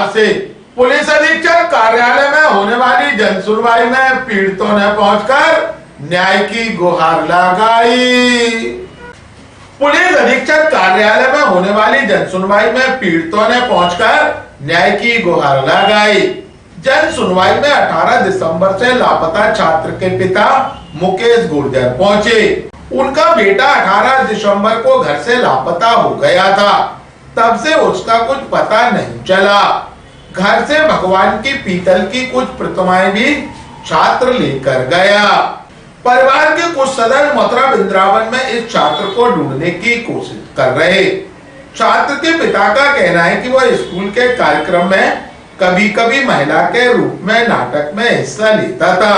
बिहार से पुलिस अधीक्षक कार्यालय में होने वाली जन सुनवाई में पीड़ितों ने पहुंचकर न्याय की गुहार लगाई। पुलिस अधीक्षक कार्यालय में होने वाली जन सुनवाई में पीड़ितों ने पहुंचकर न्याय की गुहार लगाई। जन सुनवाई में 18 दिसंबर से लापता छात्र के पिता मुकेश गुर्जर पहुंचे। उनका बेटा 18 दिसंबर को घर से लापता हो गया था, तब से उसका कुछ पता नहीं चला। घर से भगवान की पीतल की कुछ प्रतिमाएं भी छात्र लेकर गया। परिवार के कुछ सदस्य मथुरा वृंदावन में इस छात्र को ढूंढने की कोशिश कर रहे। छात्र के पिता का कहना है कि वह स्कूल के कार्यक्रम में कभी कभी महिला के रूप में नाटक में हिस्सा लेता था।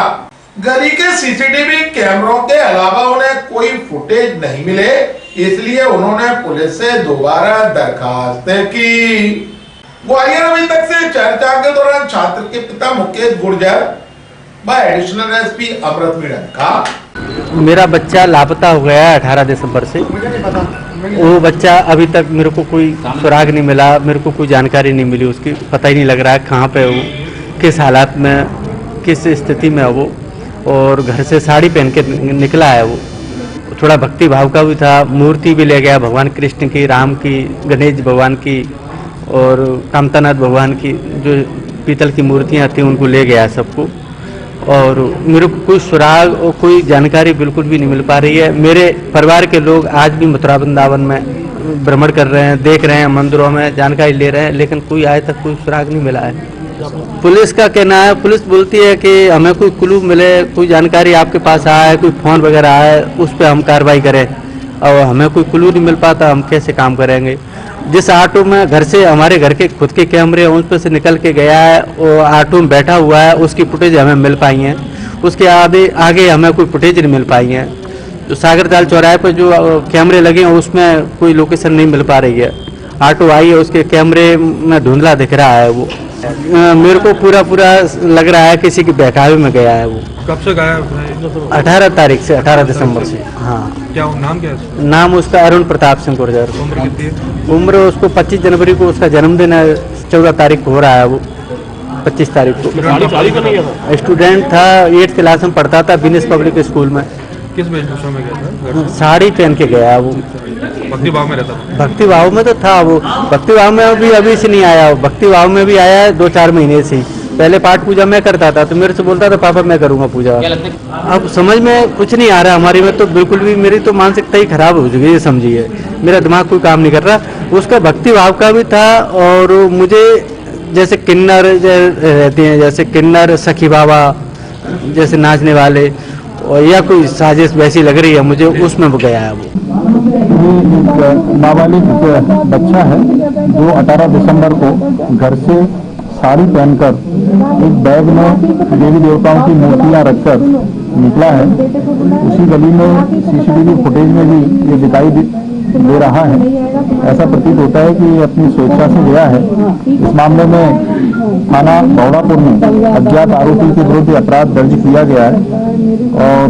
गली के सीसीटीवी कैमरों के अलावा उन्हें कोई फुटेज नहीं मिले, इसलिए उन्होंने पुलिस से दोबारा दरखास्त की। ग्वालियर अभी तक से चर्चा के दौरान छात्र के पिता मुकेश गुर्जर व एडिशनल एसपी अमृत मीणा का मेरा बच्चा लापता हो गया है 18 दिसंबर से। वो बच्चा अभी तक मेरे को कोई सुराग नहीं मिला, मेरे को कोई जानकारी नहीं मिली, उसकी पता ही नहीं लग रहा है कहाँ पे वो, किस हालात में, किस स्थिति में है वो। और घर से साड़ी पहन के निकला है वो। थोड़ा भक्ति भाव का भी था, मूर्ति भी ले गया भगवान कृष्ण की, राम की, गणेश भगवान की और कामतानाथ भगवान की, जो पीतल की मूर्तियाँ थी उनको ले गया सबको। और मेरे को कोई सुराग और कोई जानकारी बिल्कुल भी नहीं मिल पा रही है। मेरे परिवार के लोग आज भी मथुरा वृंदावन में भ्रमण कर रहे हैं, देख रहे हैं, मंदिरों में जानकारी ले रहे हैं, लेकिन कोई आज तक कोई सुराग नहीं मिला है। पुलिस का कहना है, पुलिस बोलती है कि हमें कोई क्लू मिले, कोई जानकारी आपके पास आया है, कोई फोन वगैरह आया है, उस पर हम कार्रवाई करें। और हमें कोई क्लू नहीं मिल पाता, हम कैसे काम करेंगे। जिस ऑटो में घर से, हमारे घर के खुद के कैमरे उस पर से निकल के गया है, वो ऑटो में बैठा हुआ है, उसकी फुटेज हमें मिल पाई है। उसके आगे हमें कोई फुटेज नहीं मिल पाई है। जो सागर ताल चौराहे पर जो कैमरे लगे हैं उसमें कोई लोकेशन नहीं मिल पा रही है। ऑटो आई है, उसके कैमरे में धुंधला दिख रहा है वो। मेरे को पूरा लग रहा है किसी के बहकावे में गया है वो। कब से गया है? 18 तारीख से, 18 दिसंबर से। हाँ। क्या नाम क्या है? नाम उसका अरुण प्रताप सिंह गुर्जर। उम्र कितनी है? उम्र उसको 25 जनवरी को उसका जन्मदिन है, 14 तारीख को हो रहा है वो, 25 तारीख को। स्टूडेंट था, 8th क्लास में पढ़ता था, बिनेश पब्लिक स्कूल में। किस वेशभूषा में गया था? साड़ी पहन के गया वो। भक्ति भाव में रहता था? भक्ति भाव में तो था वो। भक्ति भाव में अभी से नहीं आया, भक्ति भाव में भी आया है 2-4 महीने से। पहले पाठ पूजा मैं करता था, तो मेरे से बोलता था पापा मैं करूंगा पूजा। अब समझ में कुछ नहीं आ रहा हमारी में, तो बिल्कुल भी मेरी तो मानसिकता ही खराब हो चुकी है, समझिए। मेरा दिमाग कोई काम नहीं कर रहा। उसका भक्ति भाव का भी था, और मुझे जैसे किन्नर रहते हैं, जैसे किन्नर सखी बाबा जैसे नाचने वाले, और या कोई साजिश वैसी लग रही है मुझे, उसमें वो गया है वो। ये एक नाबालिग बच्चा है जो 18 दिसंबर को घर से साड़ी पहनकर एक बैग में देवी देवताओं की मूर्तियां रखकर निकला है। उसी गली में सीसीटीवी फुटेज में भी ये दिखाई दे रहा है। ऐसा प्रतीत होता है कि ये अपनी स्वेच्छा से गया है। इस मामले में थाना बौड़ापुर में अज्ञात आरोपी के विरुद्ध अपराध दर्ज किया गया है। और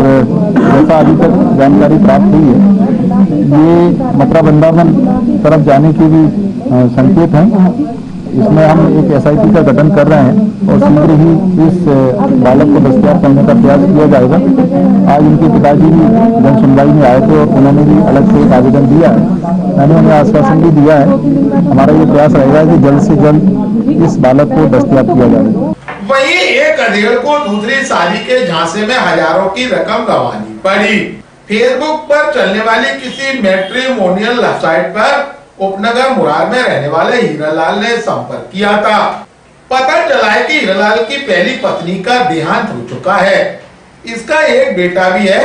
जैसा अभी तक जानकारी प्राप्त हुई है, ये मथुरा वृंदावन तरफ जाने की भी संकेत है। इसमें हम एक SIT का गठन कर रहे हैं और शीघ्र ही इस बालक को दस्तयाब करने का प्रयास किया जाएगा। आज उनके पिताजी भी जन सुनवाई में आए थे और उन्होंने भी अलग से एक आवेदन दिया है। मैंने उन्हें आश्वासन भी दिया है, हमारा ये प्रयास रहेगा कि जल्द से जल्द इस बालक को दस्तयाब किया जाए। वहीं एक अधेड़ को दूसरी शादी के झांसे में हजारों की रकम गंवानी पड़ी। फेसबुक पर चलने वाली किसी मैट्रिमोनियल साइट पर उपनगर मुरार में रहने वाले हीरालाल ने संपर्क किया था। पता चला है कि हीरालाल की पहली पत्नी का देहांत हो चुका है। इसका एक बेटा भी है।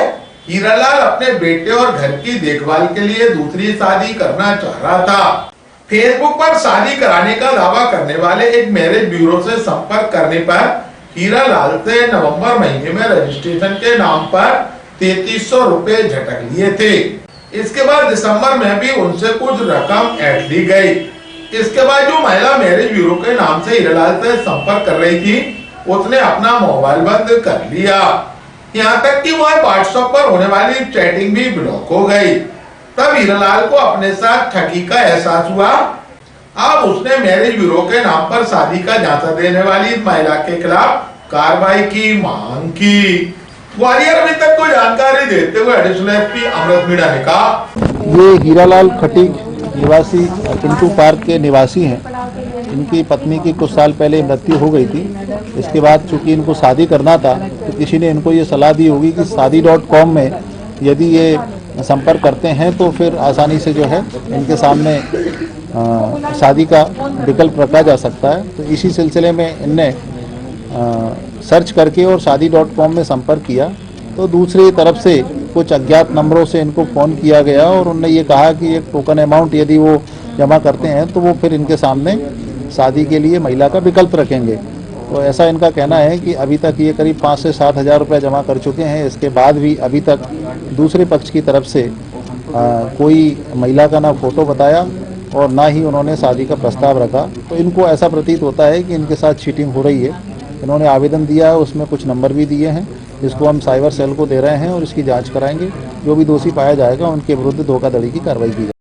हीरालाल अपने बेटे और घर की देखभाल के लिए दूसरी शादी करना चाह रहा था। फेसबुक पर शादी कराने का दावा करने वाले एक मैरिज ब्यूरो से संपर्क करने पर हीरालाल से नवंबर महीने में रजिस्ट्रेशन के नाम पर 3300 रुपए झटक लिए थे। इसके बाद दिसंबर में भी उनसे कुछ रकम ऐड ली गई। इसके बाद जो महिला मैरिज ब्यूरो के नाम से हीरालाल से संपर्क कर रही थी, उसने अपना मोबाइल बंद कर लिया। यहाँ तक कि वह व्हाट्सएप पर होने वाली चैटिंग भी ब्लॉक हो गई। तब हीरालाल को अपने साथ ठगी का एहसास हुआ। अब उसने मैरिज ब्यूरो के नाम पर शादी का झांसा देने वाली महिला के खिलाफ कार्रवाई की मांग की। ग्वालियर अभी तक कोई जानकारी देते हुए एडिशनल एसपी अमृत मीणा ने कहा, ये हीरालाल खटीक निवासी पिंटू पार्क के निवासी हैं। इनकी पत्नी की कुछ साल पहले मृत्यु हो गई थी। इसके बाद चूंकि इनको शादी करना था तो किसी ने इनको ये सलाह दी होगी कि शादी.com में यदि ये संपर्क करते हैं तो फिर आसानी से जो है इनके सामने शादी का विकल्प रखा जा सकता है। तो इसी सिलसिले में इनने सर्च करके और शादी.com में संपर्क किया तो दूसरी तरफ से कुछ अज्ञात नंबरों से इनको फ़ोन किया गया और उन्होंने ये कहा कि एक टोकन अमाउंट यदि वो जमा करते हैं तो वो फिर इनके सामने शादी के लिए महिला का विकल्प रखेंगे। तो ऐसा इनका कहना है कि अभी तक ये करीब 5 से 7 हज़ार रुपये जमा कर चुके हैं। इसके बाद भी अभी तक दूसरे पक्ष की तरफ से कोई महिला का ना फोटो बताया और ना ही उन्होंने शादी का प्रस्ताव रखा। तो इनको ऐसा प्रतीत होता है कि इनके साथ चीटिंग हो रही है। इन्होंने आवेदन दिया है, उसमें कुछ नंबर भी दिए हैं, इसको हम साइबर सेल को दे रहे हैं और इसकी जांच कराएंगे। जो भी दोषी पाया जाएगा उनके विरुद्ध धोखाधड़ी की कार्रवाई की जाएगी।